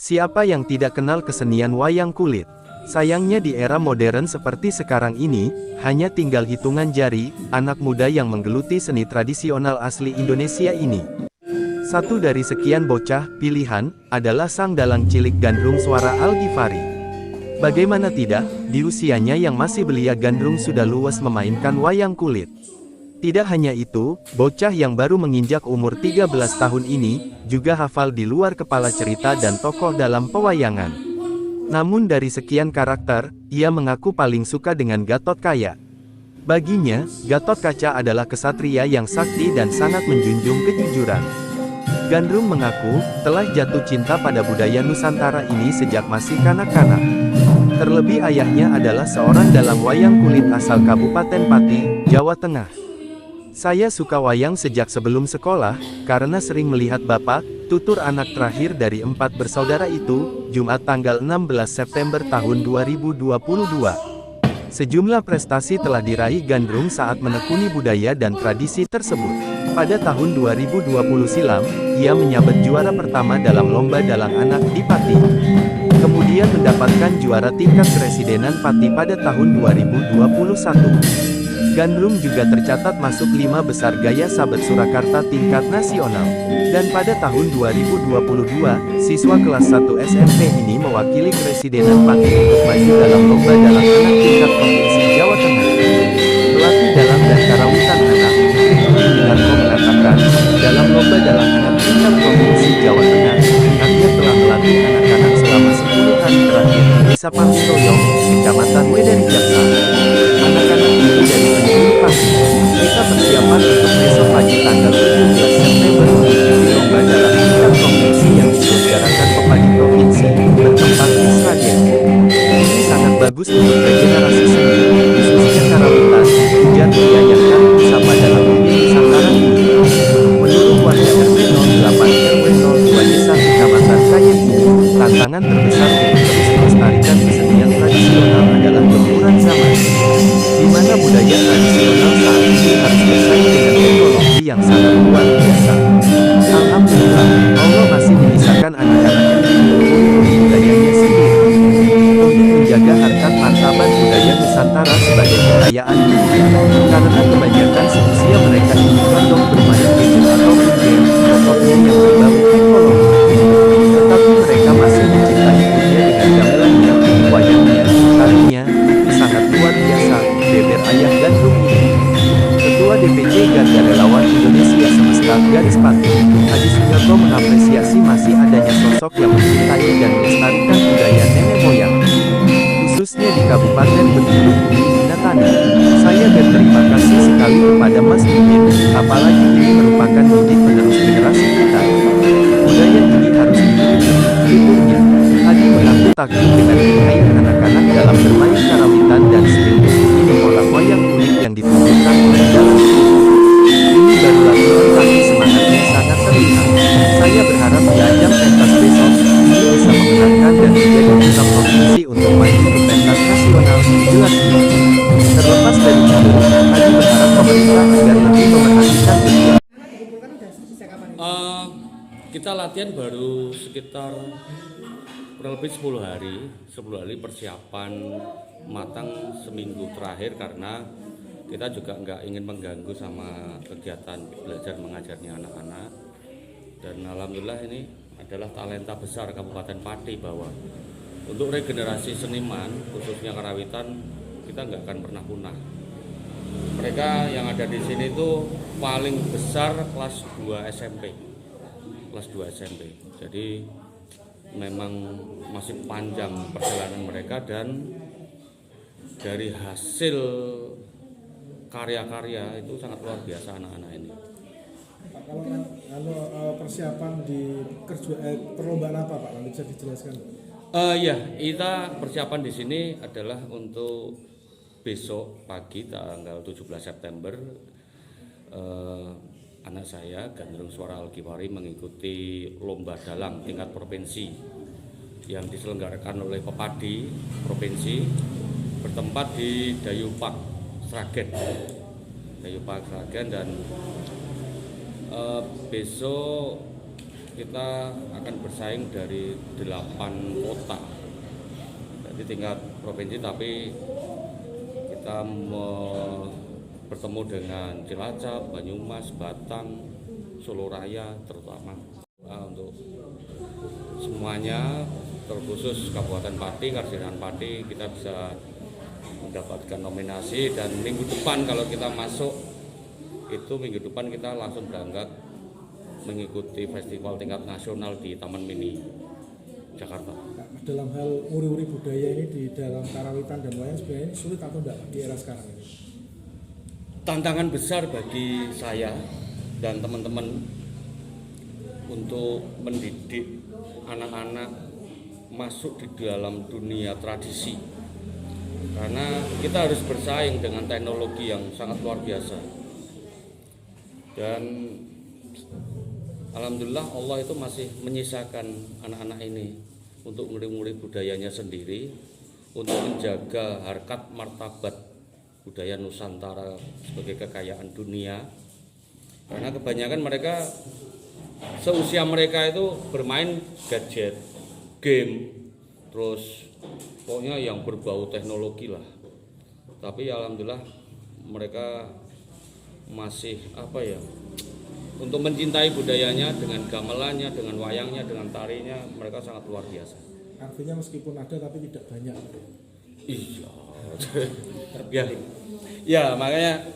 Siapa yang tidak kenal kesenian wayang kulit? Sayangnya di era modern seperti sekarang ini, hanya tinggal hitungan jari, anak muda yang menggeluti seni tradisional asli Indonesia ini. Satu dari sekian bocah pilihan, adalah sang dalang cilik gandrung suara Al-Ghifari. Bagaimana tidak, di usianya yang masih belia gandrung sudah luwes memainkan wayang kulit. Tidak hanya itu, bocah yang baru menginjak umur 13 tahun ini, juga hafal di luar kepala cerita dan tokoh dalam pewayangan. Namun dari sekian karakter, ia mengaku paling suka dengan Gatot Kaca. Baginya, Gatot Kaca adalah kesatria yang sakti dan sangat menjunjung kejujuran. Gandrung mengaku, telah jatuh cinta pada budaya Nusantara ini sejak masih kanak-kanak. Terlebih ayahnya adalah seorang dalang wayang kulit asal Kabupaten Pati, Jawa Tengah. Saya suka wayang sejak sebelum sekolah, karena sering melihat bapak, tutur anak terakhir dari 4 bersaudara itu, Jumat tanggal 16 September tahun 2022. Sejumlah prestasi telah diraih Gandrung saat menekuni budaya dan tradisi tersebut. Pada tahun 2020 silam, ia menyabet juara pertama dalam lomba dalang anak di Pati. Kemudian mendapatkan juara tingkat Presidenan Pati pada tahun 2021. Gandrung juga tercatat masuk 5 besar gaya Sabet Surakarta tingkat nasional. Dan pada tahun 2022, siswa kelas 1 SMP ini mewakili Presidenan Pati untuk maju dalam lomba dalang anak tingkat Provinsi Jawa Tengah. Pelatih dalang dan karawitan anak, Winarko mengatakan, dalam lomba dalang anak tingkat Provinsi Jawa Tengah, pihaknya telah melatih anak-anak selama 10 hari terakhir di Desa Pangiroyong, Kecamatan Wedari Jaksa. Anak-anak ini dari penjuru Pati. Kita persiapan untuk besok pagi tanggal 17 September mengikuti lomba dalang tingkat provinsi yang diselenggarakan Pepadi Provinsi, bertempat di Sragen. Ini sangat bagus untuk regenerasi seni, khususnya karawitan, ujar pria yang kami disapa dalam video Nusantara ini. Menurut warga RT 08 RW 02 Desa Kecamatan Kayen ini, tantangan terbesar untuk terus melestarikan kesenian tradisional adalah gempuran zaman, di mana budaya tradisional saat ini harus bersaing dengan teknologi yang sangat luar biasa. Alhamdulillah, Allah masih menyisakan anak-anaknya untuk melestarikan budayanya sendiri. Untuk menjaga harkat martabat budaya Nusantara sebagai kekayaan dunia, karena kebanyakan seusia mereka ini condong bermain gadget ataupun game, contohnya yang berbau teknologi. Tetapi mereka masih mencintai dunia dengan gamelannya, wayangnya, tarinya, itu sangat luar biasa, beber ayah Gandrung ini. Ketua DPC Garda Relawan Indonesia Semesta Garis Pati, Hadi Sunyoto mengapresiasi masih adanya sosok yang mencintai dan melestarikan budaya nenek moyang, khususnya di Kabupaten Bengkulu Bumi Inatani. Saya berterima kasih sekali kepada Mas Mimin, apalagi ini merupakan didik penerus generasi kita. Budaya ini harus dimiliki, tuturnya. Hadi mengaku takjub dengan keinginan anak-anak dalam bermain karawitan dan skill prestisi mengolah wayang kulit yang ditunjukkan oleh dalang ini. Ini baru latihan tapi semangatnya sangat terlihat. Saya berharap di ajang pentas besok, ini bisa memenangkan dan menjadi putra provinsi untuk maju ke pentas nasional, jelas ini. Terlepas dari itu, Hadi berharap pemerintah agar lebih memerhatikan dunia. Kita latihan baru sekitar kurang lebih 10 hari persiapan matang seminggu terakhir, karena kita juga nggak ingin mengganggu sama kegiatan belajar mengajarnya anak-anak. Dan alhamdulillah ini adalah talenta besar Kabupaten Pati, bahwa untuk regenerasi seniman khususnya karawitan kita nggak akan pernah punah. Mereka yang ada di sini itu paling besar kelas 2 SMP. Jadi memang masih panjang perjalanan mereka, dan dari hasil karya-karya itu sangat luar biasa anak-anak ini. Kalau persiapan di perlombaan apa Pak? Bisa dijelaskan? Ya, kita persiapan di sini adalah untuk besok pagi tanggal 17 September. Anak saya Gandrung Suara Al-Ghifari mengikuti lomba dalang tingkat provinsi yang diselenggarakan oleh Pepadi Provinsi, bertempat di Dayupak Sragen, dan besok kita akan bersaing dari 8 kota. Jadi tingkat provinsi, tapi kita bertemu dengan Cilacap, Banyumas, Batang, Solo Raya terutama. Untuk semuanya, terkhusus Kabupaten Pati, Karsidenan Pati, kita bisa mendapatkan nominasi, dan minggu depan kalau kita masuk, itu minggu depan kita langsung berangkat mengikuti festival tingkat nasional di Taman Mini Jakarta. Nah, dalam hal uri-uri budaya ini di dalam karawitan dan wayang sebenarnya ini sulit atau enggak di era sekarang ini? Tantangan besar bagi saya dan teman-teman untuk mendidik anak-anak masuk di dalam dunia tradisi, karena kita harus bersaing dengan teknologi yang sangat luar biasa. Dan alhamdulillah Allah itu masih menyisakan anak-anak ini untuk nguri-nguri budayanya sendiri, untuk menjaga harkat martabat budaya Nusantara sebagai kekayaan dunia. Karena kebanyakan mereka, seusia mereka itu bermain gadget, game, terus pokoknya yang berbau teknologi lah. Tapi alhamdulillah mereka masih untuk mencintai budayanya, dengan gamelannya, dengan wayangnya, dengan tarinya, mereka sangat luar biasa. Artinya meskipun ada tapi tidak banyak. Iya. Ya, makanya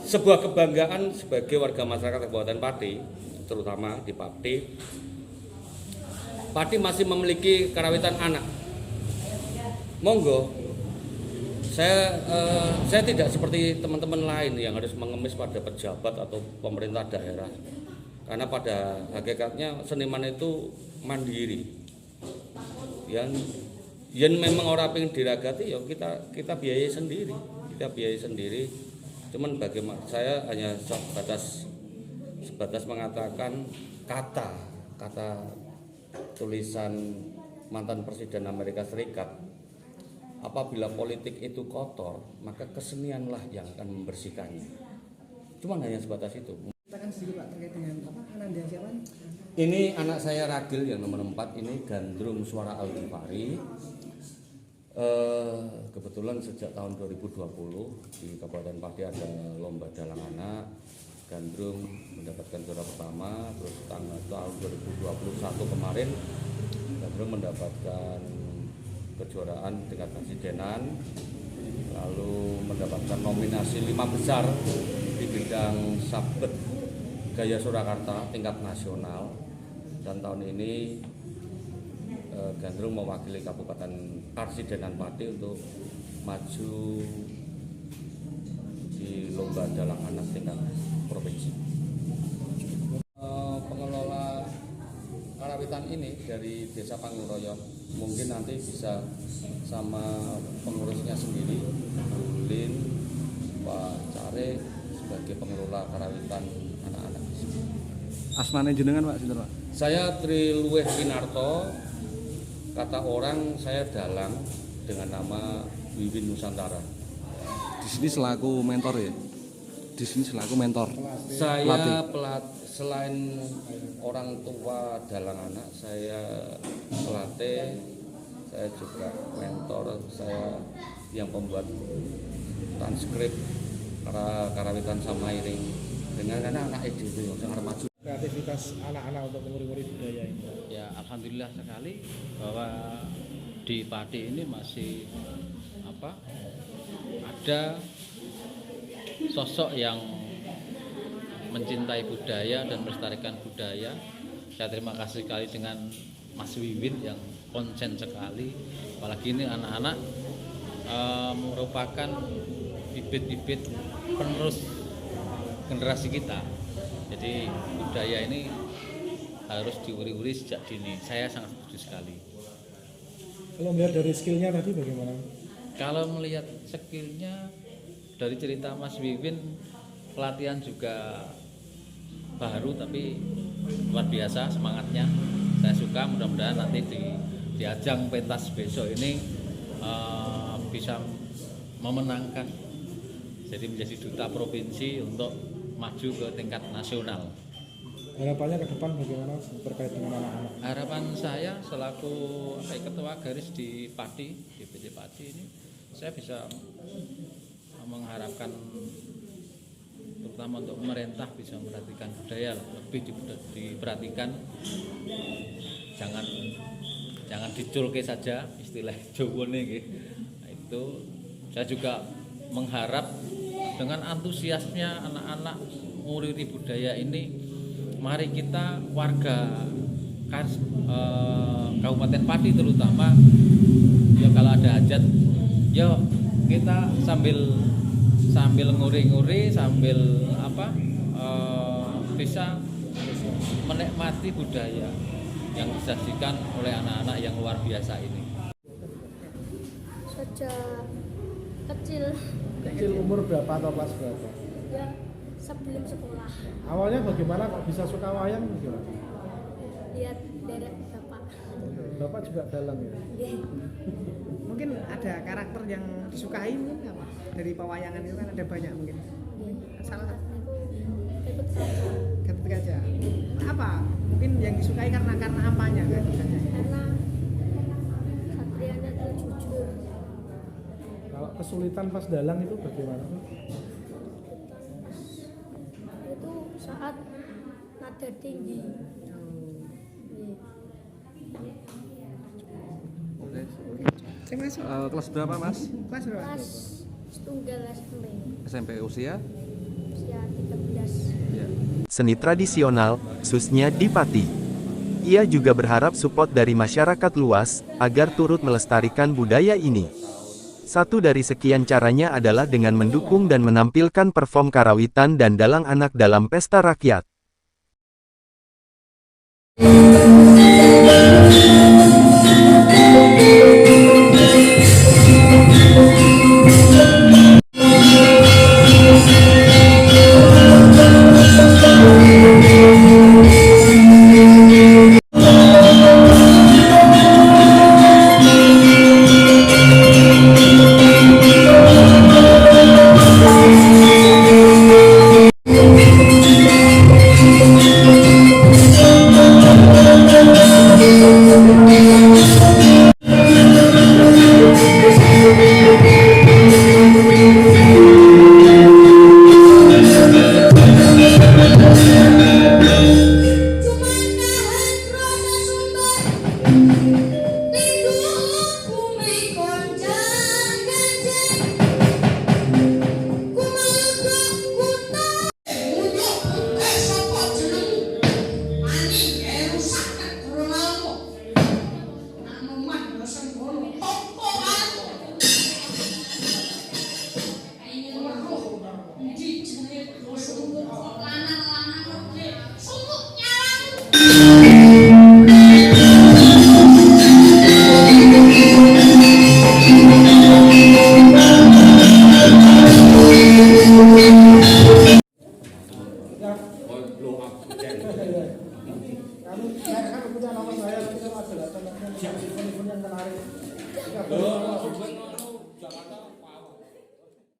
sebuah kebanggaan sebagai warga masyarakat Kabupaten Pati, terutama di Pati. Pati masih memiliki karawitan anak. Monggo. Saya tidak seperti teman-teman lain yang harus mengemis pada pejabat atau pemerintah daerah. Karena pada hakikatnya seniman itu mandiri. Yang memang orang pengen diragati, ya kita biayai sendiri. Cuman bagaimana, saya hanya sebatas mengatakan kata tulisan mantan Presiden Amerika Serikat, apabila politik itu kotor, maka kesenianlah yang akan membersihkannya. Cuman hanya sebatas itu. Katakan sedikit Pak terkait dengan Ananda siapa? Ini anak saya Ragil yang nomor 4, ini gandrung suara Al-Ghifari. Kebetulan sejak tahun 2020 di Kabupaten Pati ada lomba dalang anak, gandrung mendapatkan juara pertama. Terus tahun 2021 kemarin gandrung mendapatkan kejuaraan tingkat Karsidenan, lalu mendapatkan nominasi 5 besar di bidang sabet gaya Surakarta tingkat nasional. Dan tahun ini gandrung mewakili Kabupaten Karsidenan Pati untuk maju di lomba dalang anak tingkat provinsi. Pengelola karawitan ini dari Desa Panguroyo mungkin nanti bisa sama pengurusnya sendiri, Ulin, Pak Care, sebagai pengelola karawitan anak-anak di sini. Asmane jenengan Pak sinten Pak? Saya Triluweh Winarto, kata orang saya dalang dengan nama Wiwin Nusantara. Di sini selaku mentor ya? Di sini selaku mentor. Saya selain orang tua dalang anak, saya pelatih, saya juga mentor, saya yang pembuat transkrip karawitan Samairing dengan anak-anak EDW yang sangat maju. Kreativitas anak-anak untuk menguri-nguri budaya ini. Ya alhamdulillah sekali bahwa di Pati ini masih ada sosok yang mencintai budaya dan melestarikan budaya. Saya terima kasih sekali dengan Mas Wiwin yang konsen sekali, apalagi ini anak-anak merupakan bibit-bibit penerus generasi kita. Jadi budaya ini harus diuri-uri sejak dini. Saya sangat setuju sekali. Kalau melihat dari skillnya tadi bagaimana? Kalau melihat skillnya dari cerita Mas Wiwin, pelatihan juga baru tapi luar biasa semangatnya. Saya suka, mudah-mudahan nanti di ajang pentas besok ini bisa memenangkan, jadi menjadi duta provinsi untuk maju ke tingkat nasional. Harapannya ke depan bagaimana terkait dengan anak-anak? Harapan saya selaku ketua garis di Pati, DPD Pati ini, saya bisa mengharapkan terutama untuk pemerintah bisa memperhatikan budaya lah, lebih diperhatikan, jangan diculke saja istilah Jawa nih. Nah, itu saya juga mengharap dengan antusiasnya anak-anak nguriri budaya ini, mari kita warga Kabupaten Pati terutama, ya kalau ada hajat, ya kita sambil nguri-nguri, sambil bisa menikmati budaya yang disajikan oleh anak-anak yang luar biasa ini. Sejak kecil, Kecil umur berapa atau kelas berapa? ya sebelum sekolah, Awalnya bagaimana kok bisa suka wayang? Gimana? lihat derek bapak. Bapak juga dalang ya? Nggih. Mungkin ada karakter yang disukai mungkin apa? Dari pewayangan itu kan ada banyak mungkin. Salah satu Ikut saja Gatot Kaca. Apa? Mungkin yang disukai karena apanya Gatot Kaca? karena satrianya itu jujur. Kalau kesulitan pas dalang itu bagaimana? Itu saat nada tinggi. Nggih. Saya masuk Kelas berapa Mas? kelas berapa? Kelas setunggal SMP SMP usia? usia 13. Ya. Seni tradisional, khususnya di Pati. Ia juga berharap support dari masyarakat luas, agar turut melestarikan budaya ini. Satu dari sekian caranya adalah dengan mendukung dan menampilkan perform karawitan dan dalang anak dalam pesta rakyat. Kami punya nomor saya, nanti kalau ada event-event yang menarik. Kita boleh